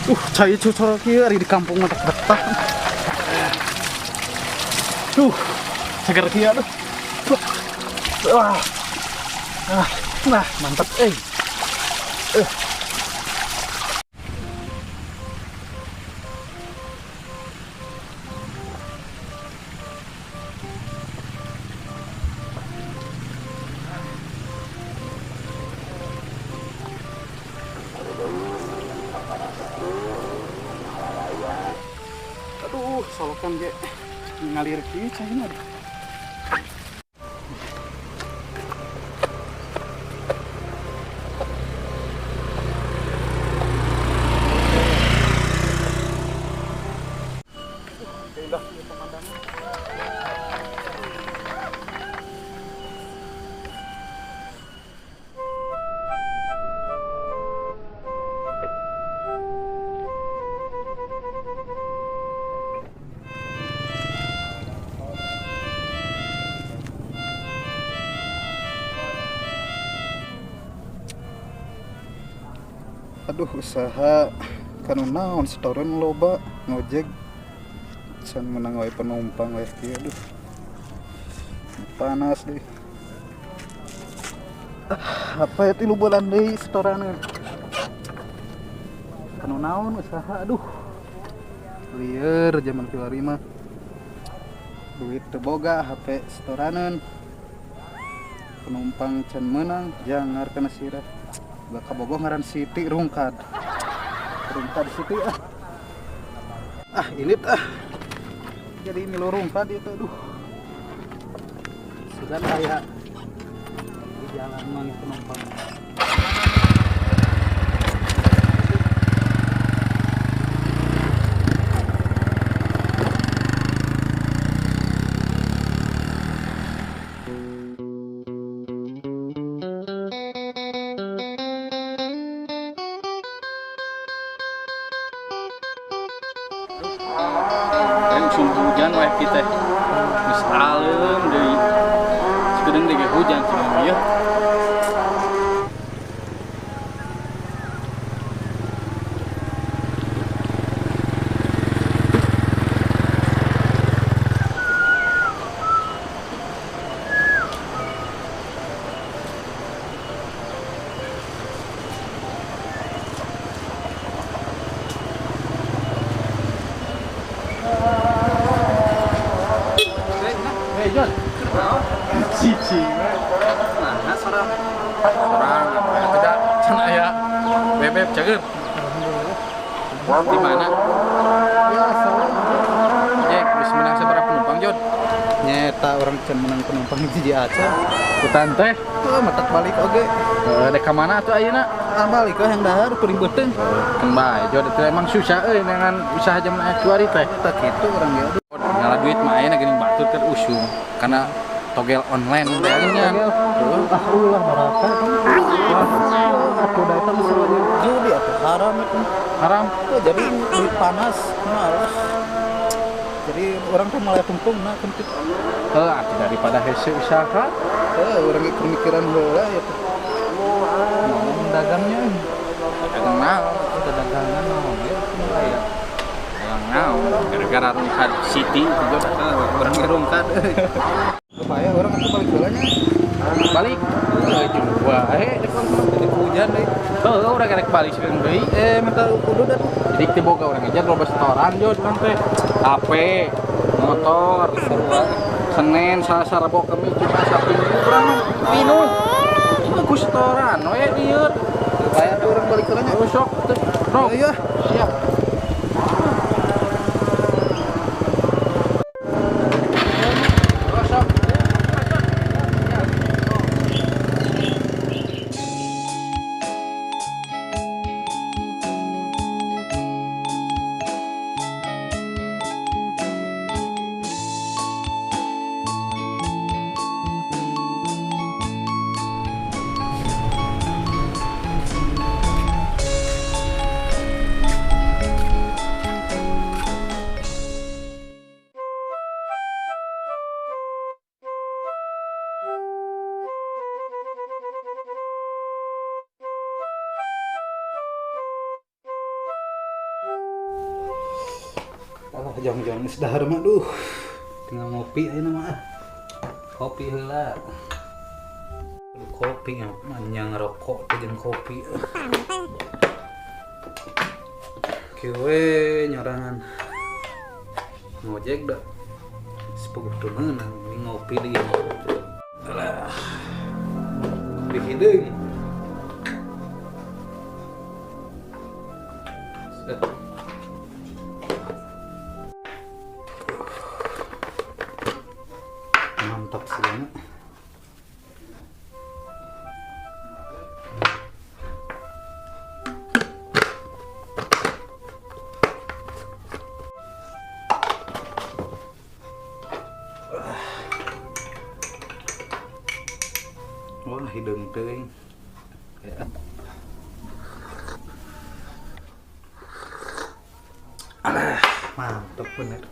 Cai cocok kieu ari di kampung mah betah. Seger kieu aduh. Wah. Nah, mantap euy. Aduh, solokan ge ngalir kieu caina. Indah kieu pemandangan. Aduh, usaha kanu naon setoran loba ngojek can menang wae penumpang wae kieu aduh. Panas deh. Apa ya 3 bulan deui setoraneun. Kanu naon usaha aduh. Lieur zaman kiwari mah. Duit teu boga HP setoraneun. Penumpang can menang jangar kana sirah. Gak kabogoh ngaran Siti Rungkad Siti ini jadi milu Rungkad itu aduh sudah kayak di jalan mang penumpang. Musim hujan weh kita geus alem deui sekedeng dege hujan cenah ieu. Jon, cici, nah sorang tidak cina ya, bebek cager, di mana? Jack, bisa menang seberapa penumpang Jon? Nyeta orang can menang penumpang di aca. Kutan teh, matak balik oge. Dek mana tuh ayeuna? Balik yang dahar kuring beuteung. Kembali Jon itu emang susah dengan usaha zaman actuari teh. Tak kitu urang ge. Ngala duit mah ayeuna geuning batur keur usum karena togel online bayangnya. Ulah maraka. Aku datang sebagai judi atau haram itu. Haram. Jadi duit panas malas. Jadi orang tuh malah tumpungna kentit. Atuh daripada hese usaha. Orang pemikiran heula ya tuh. Mau dagangnya. Dagang naon? Dagangan naon ya? Gara-gara Rungkad City itu orang Rungkad supaya orang itu balik bolanya balik coba hujan deh orang karek balik sekarang deui minta kudu dah jadi teu boga urang aja loba setoran jod urang teh HP motor Senin Selasa Rabu Kamis Jumat Sabtu urang pinuh ku setoran we ieu supaya orang balik bolanya sok bro iya siap. Jong-jong geus dahar mah duh. Tinggal ngopi ayeuna mah. Kopi heula. Aduh kopi nya manyang ngerokok teh jeung kopi. Kieu nyorangan. Ngojek dah. Sepuguh meunang ini ngopi di. Alah. Kopi hideung. Mantap sih ya. Wah hidung teuing. Alah, mantap bener.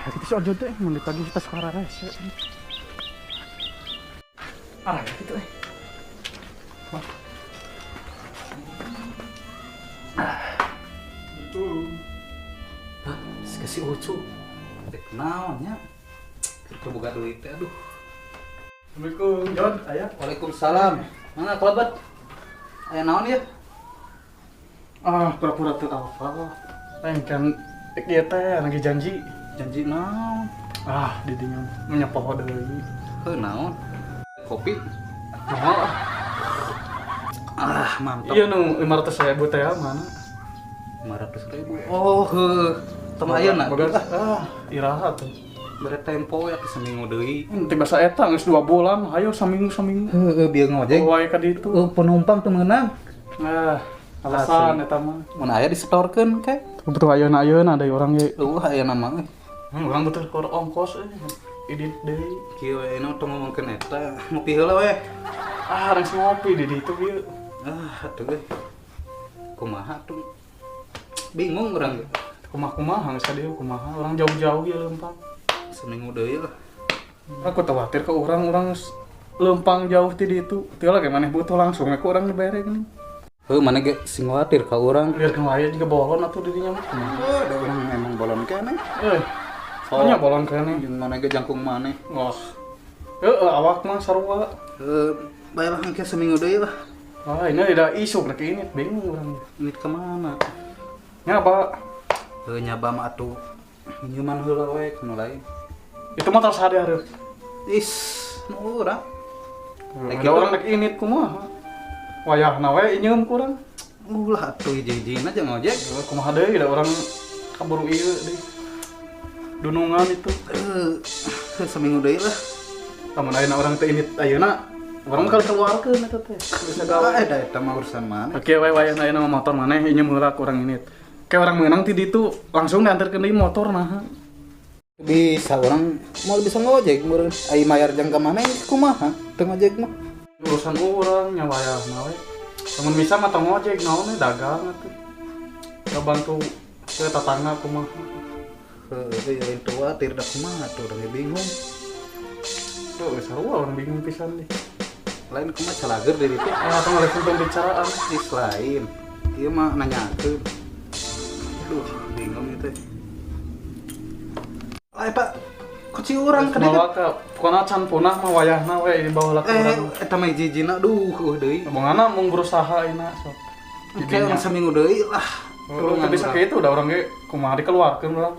Kita si Ojo teh mun ditagih kita suara rese. Gitu Wah. Itu. Hah, si Ucu. Teh naonnya? Keur boga duit teh aduh. Assalamualaikum, Jon. Aya. Waalaikumsalam. Mana kelebat? Aya naon ya? Pura-pura teu apa. Lain kan ieu teh lagi janji naon? Di dinya menyepoh deui. Heuh naon? Kopi? Mahal mantap. Iya nu 500.000 teh mana? 500.000. Oh heuh. Teu ayeuna. Iraha tuh. Bere tempo ya seminggu deui. Teu basa eta geus 2 bulan, hayo saminggu. Heuh bieu ngojek. Wae ka ditu. Penumpang teu meunang. Alasan eta mah. Mun aya disetorkeun ke? Butuh ayeuna ada orang ge. Ayeuna mah. Urang butuh keur ongkos idit deui. Kieu eno tong ngomongkeun eta. Ngopi heula we. Harus ngopi di ditu ieu. Atuh ge. Kumaha tuh? Bingung urang ge. Kumaha geus ka dieu kumaha? Urang jauh-jauh ieu leumpang. Seminggu deui lah. Aku khawatir ke urang leumpang jauh ti ditu. Teu lagi maneh butuh langsung ke urang dibere geuning. Heuh maneh ge sing khawatir ka urang. Biar wae juga bolon atuh di dinya mah. Da urang emang bolon keneh. Nya bolon keneh. Jeung maneh ge jangkung maneh. Wah. Awak mah sarua. Bayalah engke seminggu deui lah. Ini ada isu rek ini bingung urang. Ini ka mana? Nyaba. Nyaba mah atuh. Nyuman heula we kana lain. Itu mah tos hareup. Nu urang. Lagi urang rek init kumaha? Wayahna we nyeum ku urang. Ulah atuh hiji-hijina jeung ojek. Kumaha deui da urang kaburu ieu deui. Dunungan itu. Seminggu deui lah. Lamun ayeuna urang teh init ayeuna, urang mah keluarkeun eta teh. Bisa gawe eta mah urusan maneh. Oke we wayahna ayeuna motor maneh nyeum heula ku urang init. Kayak orang menang ti ditu langsung diantarkeun deui motor nah. Bisa orang mau bisa ngojek meureun. Ai mayar jang ka maneh kumaha? Teu ngojek mah. Urusan urang nya wayahna we. Lamun bisa mah tong ngojek naon dagang atuh. Ya bantu ke tetangga kumaha. Heuh lain tua tir da kumaha atuh urang bingung. Tuh sarua orang bingung pisan deh. Lain kumaha calager di ditu. Tong ngalesun pembicaraan lain. Ieu mah nanyakeun. Aduh, bingung itu. Pak, kuci urang ka dieu. Pokona can punah mah wayahna we di bawah laku urang. Eta mah hiji-hijina deui. Ngomongna mung berusaha ayeuna sok. Oke, seminggu deui lah. Kalau teu bisa kitu da urang ge kumaha dikeluarkeun urang.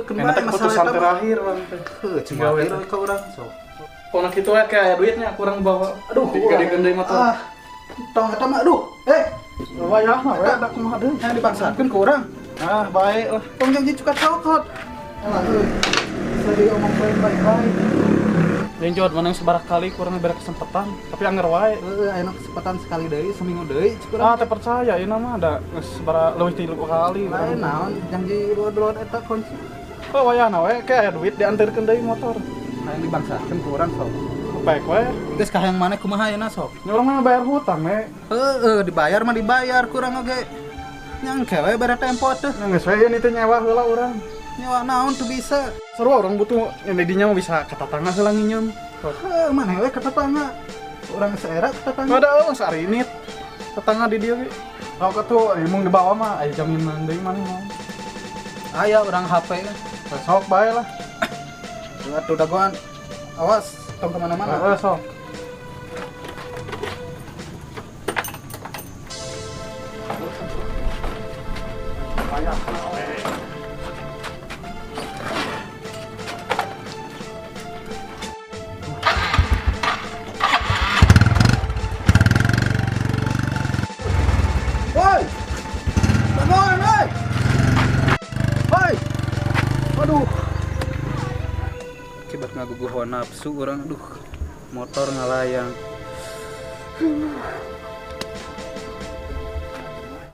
Kenapa keputusan terakhir urang teh. Cuma we ka urang sok. Pokona kitu we kayak duitnya kurang bawa. Aduh, digadekeun deui motor. Tong eta mah aduh. Wayahna we da kumaha deui yang dipaksakeun ku urang. Bae lah. Tong janji cukat cokot. Saya omong baik-baik. Lenjot mana sebarak kali kurang bere kesempatan, tapi anger wae. Ayeuna kesempatan sekali deui, seminggu deui cukup. Teh percaya ieu mah ada sebarak leuwih 3 kali. Lain naon janji duluan eta kunci. Wayahna we ke aya duit diantarkeun deui motor. Hayang dibangsakeun ku urang sok. Baik we. Geus kahayang maneh kumaha ayeuna sok? Nya urang mah bayar hutang we. Dibayar mah dibayar kurang oge. Nyangke we bare tempo teh. Geus we ieu teh nyewa heula urang. nyawa naon tuh bisa. Seru orang butuh yang didinya mah bisa kata tangga heula nginyeun. Mana we ke tetangga? Orang seera ke tetangga. Ada orang sarinit. Tetangga di dieu ge. Kalau katu imung di bawah mah aya jaminan deui mana mau. Aya orang HP kan. Sok bae lah. Atuh dagoan. Awas, tong kemana-mana. Sok. Woi! Dagoan, woi! Woi! Waduh. Akibat ngaguguh hawa nafsu orang, aduh. Motor ngalayang.